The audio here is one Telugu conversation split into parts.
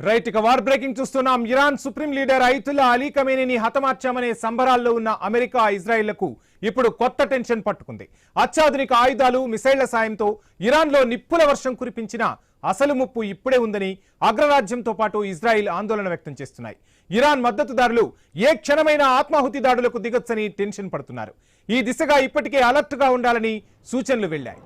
రైట్ ఇక వార్ బ్రేకింగ్ చూస్తున్నాం. Iran supreme leader Ayatollah Ali ఖమేనీని హతమార్చామనే సంబరాల్లో ఉన్న అమెరికా ఇజ్రాయెళ్లకు ఇప్పుడు కొత్త టెన్షన్ పట్టుకుంది. అత్యాధునిక ఆయుధాలు మిసైళ్ల సాయంతో ఇరాన్లో నిప్పుల వర్షం కురిపించిన అసలు ముప్పు ఇప్పుడే ఉందని అగ్రరాజ్యంతో పాటు ఇజ్రాయిల్ ఆందోళన వ్యక్తం చేస్తున్నాయి. ఇరాన్ మద్దతుదారులు ఏ క్షణమైన ఆత్మాహుతి దాడులకు దిగొచ్చని టెన్షన్ పడుతున్నారు. ఈ దిశగా ఇప్పటికే అలర్ట్ గా ఉండాలని సూచనలు వెళ్లాయి.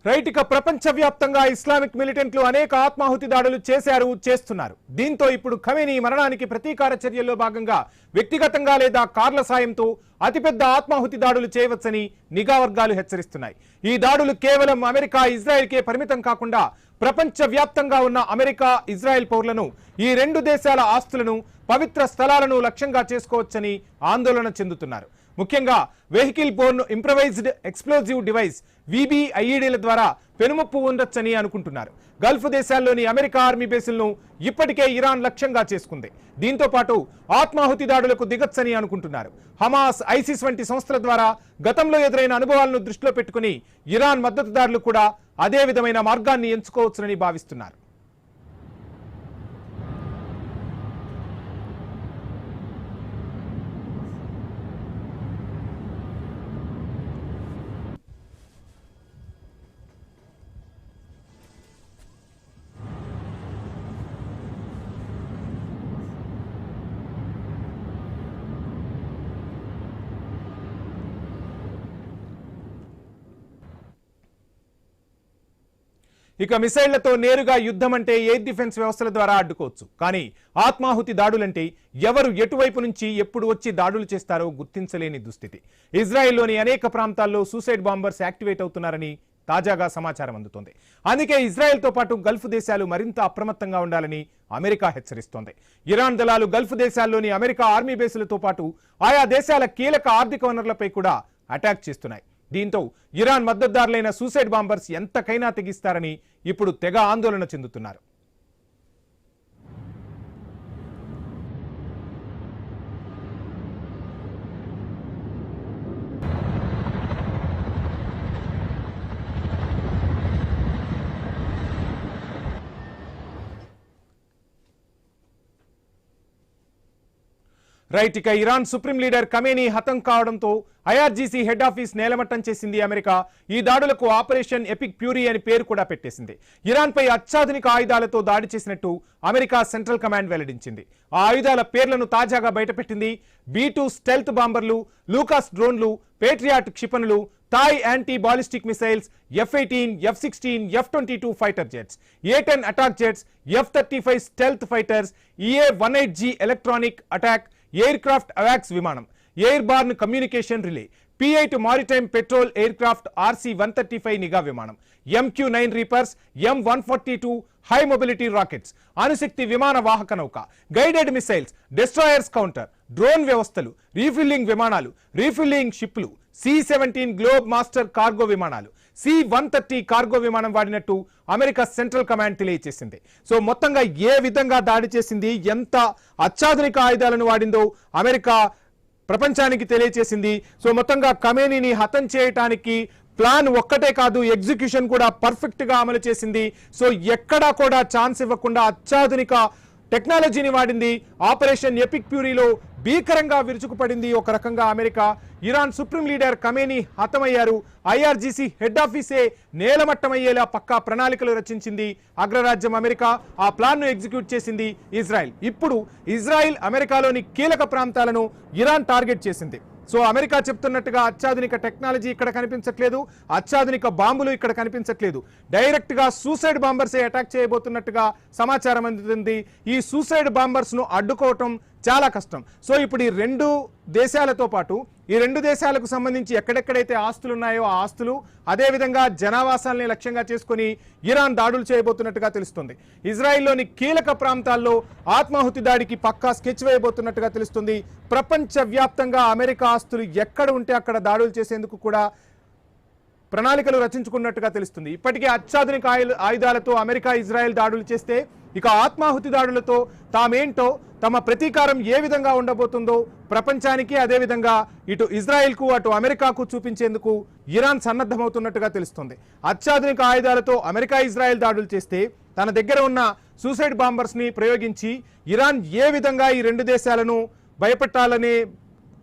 రైట్ ఇక ప్రపంచవ్యాప్తంగా ఇస్లామిక్ మిలిటెంట్లు అనేక ఆత్మాహుతి దాడులు చేస్తున్నారు. దీంతో ఇప్పుడు ఖమేనీ మరణానికి ప్రతీకార చర్యల్లో భాగంగా వ్యక్తిగతంగా లేదా కార్ల సాయంతో అతిపెద్ద ఆత్మాహుతి దాడులు చేయవచ్చని నిఘా వర్గాలు హెచ్చరిస్తున్నాయి. ఈ దాడులు కేవలం అమెరికా ఇజ్రాయెల్కే పరిమితం కాకుండా ప్రపంచవ్యాప్తంగా ఉన్న అమెరికా ఇజ్రాయెల్ పౌరులను, ఈ రెండు దేశాల ఆస్తులను, పవిత్ర స్థలాలను లక్ష్యంగా చేసుకోవచ్చని ఆందోళన చెందుతున్నారు. ముఖ్యంగా vehicle borne improvised explosive device VBIEDల ద్వారా పెనుముప్పు ఉండొచ్చని అనుకుంటున్నారు. గల్ఫ్ దేశాల్లోని అమెరికా ఆర్మీ బేసులను ఇప్పటికే ఇరాన్ లక్ష్యంగా చేసుకుంది. దీంతో పాటు ఆత్మాహుతి దాడులకు దిగొచ్చని అనుకుంటున్నారు. హమాస్, ఐసిస్ వంటి సంస్థల ద్వారా గతంలో ఎదురైన అనుభవాలను దృష్టిలో పెట్టుకుని ఇరాన్ మద్దతుదారులు కూడా అదే విధమైన మార్గాన్ని ఎంచుకోవచ్చునని భావిస్తున్నారు. ఇక మిసైళ్లతో నేరుగా యుద్ధం అంటే ఎయిర్ డిఫెన్స్ వ్యవస్థల ద్వారా అడ్డుకోవచ్చు. కానీ ఆత్మాహుతి దాడులంటే ఎవరు ఎటువైపు నుంచి ఎప్పుడు వచ్చి దాడులు చేస్తారో గుర్తించలేని దుస్థితి. ఇజ్రాయెల్లోని అనేక ప్రాంతాల్లో సూసైడ్ బాంబర్స్ యాక్టివేట్ అవుతున్నారని తాజాగా సమాచారం అందుతోంది. అందుకే ఇజ్రాయెల్తో పాటు గల్ఫ్ దేశాలు మరింత అప్రమత్తంగా ఉండాలని అమెరికా హెచ్చరిస్తోంది. ఇరాన్ దళాలు గల్ఫ్ దేశాల్లోని అమెరికా ఆర్మీ బేసులతో పాటు ఆయా దేశాల కీలక ఆర్థిక వనరులపై కూడా అటాక్ చేస్తున్నాయి. దీంతో ఇరాన్ మద్దతుదారులైన సూసైడ్ బాంబర్స్ ఎంతకైనా తెగిస్తారని ఇప్పుడు తెగ ఆందోళన చెందుతున్నారు. రైట్ ఇక ఇరాన్ సుప్రీం లీడర్ ఖమేనీ హతం కావడంతో IRGC హెడ్ ఆఫీస్ నేలమట్టం చేసింది అమెరికా. ఈ దాడులకు ఆపరేషన్ ఎపిక్ ఫ్యూరీ అని పేరు కూడా పెట్టేసింది. ఇరాన్ పై అత్యాధునిక ఆయుధాలతో దాడి చేసినట్టు అమెరికా సెంట్రల్ కమాండ్ వెల్లడించింది. ఆ ఆయుధాల పేర్లను తాజాగా బయటపెట్టింది. B2 స్టెల్త్ బాంబర్లు, లూకాస్ డ్రోన్లు, పేట్రియాట్ క్షిపణులు, థాయ్ anti ballistic missiles, F-18, F-16, F-22 fighter jets, A-10 attack jets, F-35 stealth fighters, EA-18G electronic attack aircraft అవాక్స్ విమానం, airborne communication relay, P-8 maritime patrol aircraft RC-135 నిఘా విమానం, MQ-9 reapers, M-142 high mobility rockets, అణుశక్తి విమాన వాహక నౌక, guided missiles, destroyers counter, drone వ్యవస్థలు, రీఫిల్లింగ్ విమానాలు, రీఫిల్లింగ్ షిప్లు, C-17 గ్లోబ్ మాస్టర్ కార్గో విమానాలు, C-130 కార్గో విమానం వాడినట్టు అమెరికా సెంట్రల్ కమాండ్ తెలియజేసింది. సో మొత్తంగా ఏ విధంగా దాడి చేసింది, ఎంత అత్యాధునిక ఆయుధాలను వాడిందో అమెరికా ప్రపంచానికి తెలియజేసింది. సో మొత్తంగా ఖమేనీని హతం చేయడానికి ప్లాన్ ఒక్కటే కాదు, ఎగ్జిక్యూషన్ కూడా పర్ఫెక్ట్ గా అమలు చేసింది. సో ఎక్కడా కూడా ఛాన్స్ ఇవ్వకుండా అత్యాధునిక టెక్నాలజీని వాడింది. ఆపరేషన్ ఎపిక్ ఫ్యూరీలో భీకరంగా విరుచుకుపడింది ఒక రకంగా America. Iran supreme leader Khamenei హతమయ్యారు. IRGC హెడ్ ఆఫీసే నేలమట్టమయ్యేలా పక్కా ప్రణాళికలు రచించింది అగ్రరాజ్యం అమెరికా. ఆ ప్లాన్ను ఎగ్జిక్యూట్ చేసింది ఇజ్రాయెల్. ఇప్పుడు ఇజ్రాయెల్ అమెరికాలోని కీలక ప్రాంతాలను ఇరాన్ టార్గెట్ చేసింది. సో అమెరికా చెప్తున్నట్టుగా అత్యాధునిక టెక్నాలజీ ఇక్కడ కనిపించట్లేదు, అత్యాధునిక బాంబులు ఇక్కడ కనిపించట్లేదు. డైరెక్ట్ గా సూసైడ్ బాంబర్సే అటాక్ చేయబోతున్నట్టుగా సమాచారం అందుతుంది. ఈ సూసైడ్ బాంబర్స్ ను అడ్డుకోవటం చాలా కష్టం. సో ఇప్పుడు ఈ రెండు దేశాలతో పాటు ఈ రెండు దేశాలకు సంబంధించి ఎక్కడెక్కడైతే ఆస్తులు ఉన్నాయో ఆ ఆస్తులు, అదేవిధంగా జనావాసాలని లక్ష్యంగా చేసుకుని ఇరాన్ దాడులు చేయబోతున్నట్టుగా తెలుస్తుంది. ఇజ్రాయిల్లోని కీలక ప్రాంతాల్లో ఆత్మాహుతి దాడికి పక్కా స్కెచ్ వేయబోతున్నట్టుగా తెలుస్తుంది. ప్రపంచవ్యాప్తంగా అమెరికా ఆస్తులు ఎక్కడ ఉంటే అక్కడ దాడులు చేసేందుకు కూడా ప్రణాళికలు రచించుకున్నట్టుగా తెలుస్తుంది. ఇప్పటికే అత్యాధునిక ఆయుధాలతో అమెరికా ఇజ్రాయెల్ దాడులు చేస్తే ఇక ఆత్మాహుతి దాడులతో తామేంటో, తమ ప్రతీకారం ఏ విధంగా ఉండబోతుందో ప్రపంచానికి, అదేవిధంగా ఇటు ఇజ్రాయెల్కు అటు అమెరికాకు చూపించేందుకు ఇరాన్ సన్నద్ధమవుతున్నట్టుగా తెలుస్తుంది. అత్యాధునిక ఆయుధాలతో అమెరికా ఇజ్రాయెల్ దాడులు చేస్తే తన దగ్గర ఉన్న సూసైడ్ బాంబర్స్ ని ప్రయోగించి ఇరాన్ ఏ విధంగా ఈ రెండు దేశాలను భయపెట్టాలనే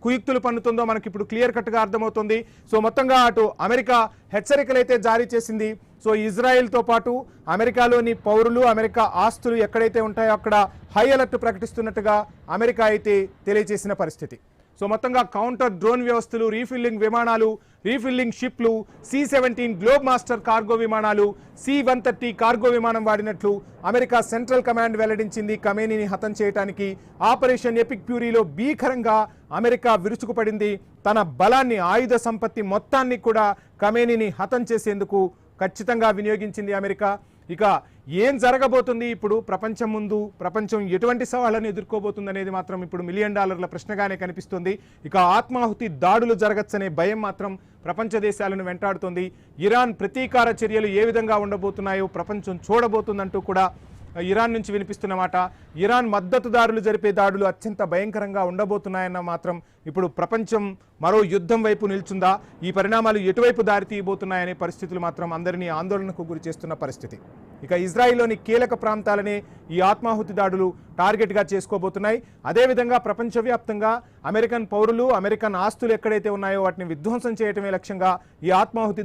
కుయుక్తులు పన్నుతుందో మనకి ఇప్పుడు క్లియర్ కట్గా అర్థమవుతుంది. సో మొత్తంగా అటు అమెరికా హెచ్చరికలైతే జారీ చేసింది. సో ఇజ్రాయెల్తో పాటు అమెరికాలోని పౌరులు, అమెరికా ఆస్తులు ఎక్కడైతే ఉంటాయో అక్కడ హై అలర్ట్ ప్రకటిస్తున్నట్టుగా అమెరికా అయితే తెలియజేసిన పరిస్థితి. సో మొత్తంగా కౌంటర్ డ్రోన్ వ్యవస్థలు, రీఫిల్లింగ్ విమానాలు, రీఫిల్లింగ్ షిప్లు, C-17 గ్లోబ్ మాస్టర్ కార్గో విమానాలు, C-130 కార్గో విమానం వాడినట్లు అమెరికా సెంట్రల్ కమాండ్ వెల్లడించింది. ఖమేనీని హతం చేయడానికి ఆపరేషన్ ఎపిక్ ఫ్యూరీలో భీకరంగా అమెరికా విరుచుకుపడింది. తన బలాన్ని, ఆయుధ సంపత్తి మొత్తాన్ని కూడా ఖమేనీని హతం చేసేందుకు ఖచ్చితంగా వినియోగించింది అమెరికా. ఇక ఏం జరగబోతుంది ఇప్పుడు ప్రపంచం ముందు, ప్రపంచం ఎటువంటి సవాళ్లను ఎదుర్కోబోతుంది అనేది మాత్రం ఇప్పుడు $1 మిలియన్ ప్రశ్నగానే కనిపిస్తుంది. ఇక ఆత్మాహుతి దాడులు జరగచ్చనే భయం మాత్రం ప్రపంచ దేశాలను వెంటాడుతుంది. ఇరాన్ ప్రతీకార చర్యలు ఏ విధంగా ఉండబోతున్నాయో ప్రపంచం చూడబోతుందంటూ కూడా ఇరాన్ నుంచి వినిపిస్తున్న మాట. ఇరాన్ మద్దతుదారులు జరిపే దాడులు అత్యంత భయంకరంగా ఉండబోతున్నాయన్న మాత్రం ఇప్పుడు ప్రపంచం మరో యుద్ధం వైపు నిల్చుందా, ఈ పరిణామాలు ఎటువైపు దారి తీయబోతున్నాయనే పరిస్థితులు మాత్రం అందరినీ ఆందోళనకు గురి చేస్తున్న పరిస్థితి. ఇక ఇజ్రాయిల్లోని కీలక ప్రాంతాలనే ఈ ఆత్మాహుతి దాడులు టార్గెట్గా చేసుకోబోతున్నాయి. అదేవిధంగా ప్రపంచవ్యాప్తంగా అమెరికన్ పౌరులు, అమెరికన్ ఆస్తులు ఎక్కడైతే ఉన్నాయో వాటిని విధ్వంసం చేయటమే లక్ష్యంగా ఈ ఆత్మాహుతి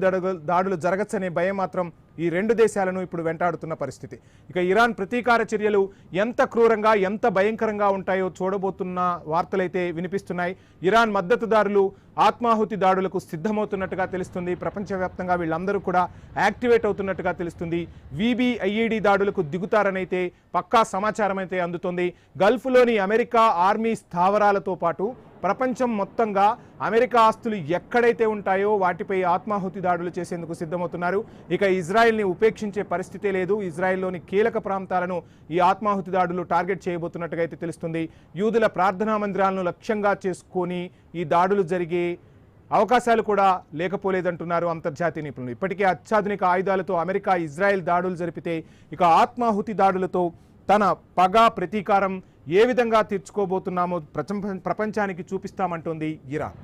దాడులు జరగచ్చనే భయం మాత్రం ఈ రెండు దేశాలను ఇప్పుడు వెంటాడుతున్న పరిస్థితి. ఇక ఇరాన్ ప్రతీకార చర్యలు ఎంత క్రూరంగా, ఎంత భయంకరంగా ఉంటాయో చూడబోతున్న వార్తలైతే వినిపిస్తున్నాయి. ఇరాన్ మద్దతుదారులు ఆత్మాహుతి దాడులకు సిద్ధమవుతున్నట్టుగా తెలుస్తుంది. ప్రపంచవ్యాప్తంగా వీళ్ళందరూ కూడా యాక్టివేట్ అవుతున్నట్టుగా తెలుస్తుంది. VBIED దాడులకు దిగుతారనైతే పక్కా సమాచారం అయితే అందుతుంది. గల్ఫ్లోని అమెరికా ఆర్మీ స్థావరాలతో పాటు ప్రపంచం మొత్తంగా అమెరికా ఆస్తులు ఎక్కడైతే ఉంటాయో వాటిపై ఆత్మాహుతి దాడులు చేసేందుకు సిద్ధమవుతున్నారు. ఇక ఇజ్రాయెల్ని ఉపేక్షించే పరిస్థితే లేదు. ఇజ్రాయెల్లోని కీలక ప్రాంతాలను ఈ ఆత్మాహుతి దాడులు టార్గెట్ చేయబోతున్నట్టుగా అయితే తెలుస్తుంది. యూదుల ప్రార్థనా మందిరాలను లక్ష్యంగా చేసుకొని ఈ దాడులు జరిగే అవకాశాలు కూడా లేకపోలేదంటున్నారు అంతర్జాతీయ నిపుణులు. ఇప్పటికే అత్యాధునిక ఆయుధాలతో అమెరికా ఇజ్రాయెల్ దాడులు జరిపితే ఇక ఆత్మాహుతి దాడులతో తన పగ, ప్రతీకారం ఏ విధంగా తీర్చుకోబోతున్నామో ప్రపంచానికి చూపిస్తామంటోంది ఇరాన్.